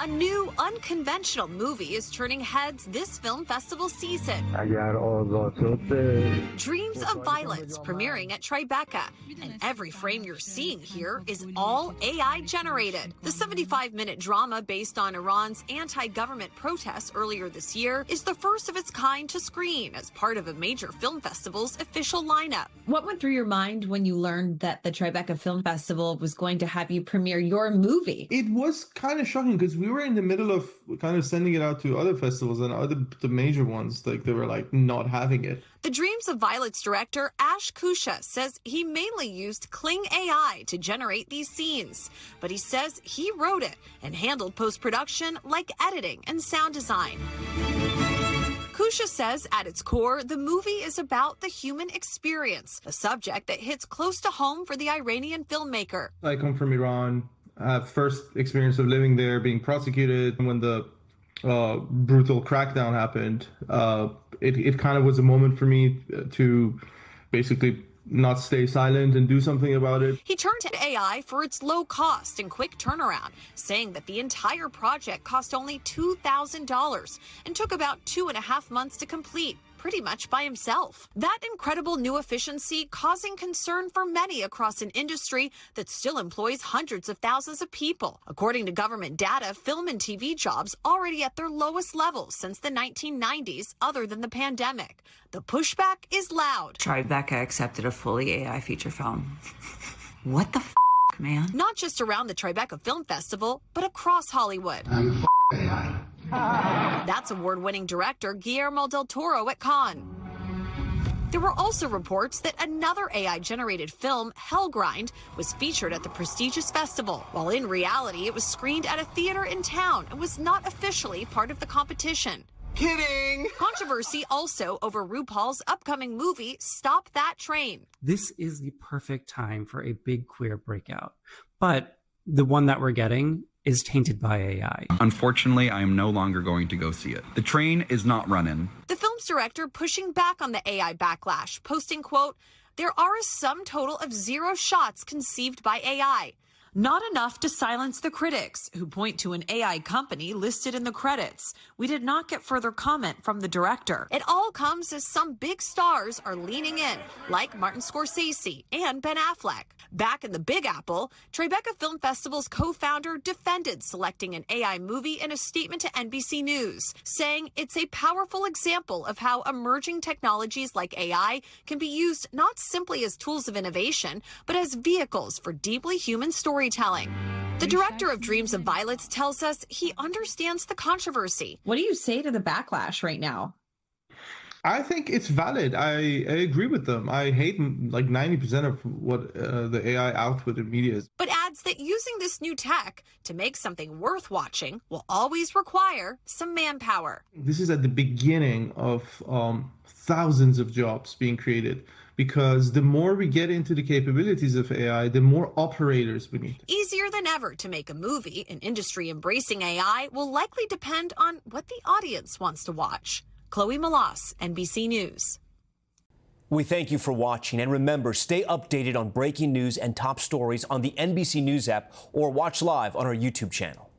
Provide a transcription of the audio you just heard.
A new, unconventional movie is turning heads this film festival season. Dreams of Violence, premiering at Tribeca. And every frame you're seeing here is all AI generated. The 75-minute drama based on Iran's anti-government protests earlier this year is the first of its kind to screen as part of a major film festival's official lineup. What went through your mind when you learned that the Tribeca Film Festival was going to have you premiere your movie? It was kind of shocking because we were in the middle of kind of sending it out to other festivals, and the major ones, like, they were like not having it. The Dreams of Violence director Ash Kusha says he mainly used Kling AI to generate these scenes, but he says he wrote it and handled post-production like editing and sound design. Kusha says at its core, the movie is about the human experience, a subject that hits close to home for the Iranian filmmaker. I come from Iran. I have first experience of living there, being prosecuted. When the brutal crackdown happened, it kind of was a moment for me to basically not stay silent and do something about it. He turned to AI for its low cost and quick turnaround, saying that the entire project cost only $2,000 and took about 2.5 months to complete, pretty much by himself. That incredible new efficiency causing concern for many across an industry that still employs hundreds of thousands of people. According to government data, film and TV jobs already at their lowest levels since the 1990s, other than the pandemic. The pushback is loud. Tribeca accepted a fully AI feature film. What the f***, man? Not just around the Tribeca Film Festival, but across Hollywood. I'm AI. That's award-winning director Guillermo del Toro at Cannes. There were also reports that another AI-generated film, Hellgrind, was featured at the prestigious festival, while in reality it was screened at a theater in town and was not officially part of the competition. Kidding! Controversy also over RuPaul's upcoming movie, Stop That Train. This is the perfect time for a big queer breakout, but the one that we're getting is tainted by AI. Unfortunately, I am no longer going to go see it. The train is not running. The film's director pushing back on the AI backlash, posting, quote, "There are a sum total of 0 shots conceived by AI. Not enough to silence the critics, who point to an AI company listed in the credits. We did not get further comment from the director. It all comes as some big stars are leaning in, like Martin Scorsese and Ben Affleck. Back in the Big Apple, Tribeca Film Festival's co-founder defended selecting an AI movie in a statement to NBC News, saying it's a powerful example of how emerging technologies like AI can be used not simply as tools of innovation, but as vehicles for deeply human storytelling. The director of Dreams of Violence tells us he understands the controversy. What do you say to the backlash right now? I think it's valid. I agree with them. I hate like 90% of what the AI output in media is. But adds that using this new tech to make something worth watching will always require some manpower. This is at the beginning of thousands of jobs being created, because the more we get into the capabilities of AI, the more operators we need. Easier than ever to make a movie, an industry embracing AI will likely depend on what the audience wants to watch. Chloe Melas, NBC News. We thank you for watching, and remember, stay updated on breaking news and top stories on the NBC News app or watch live on our YouTube channel.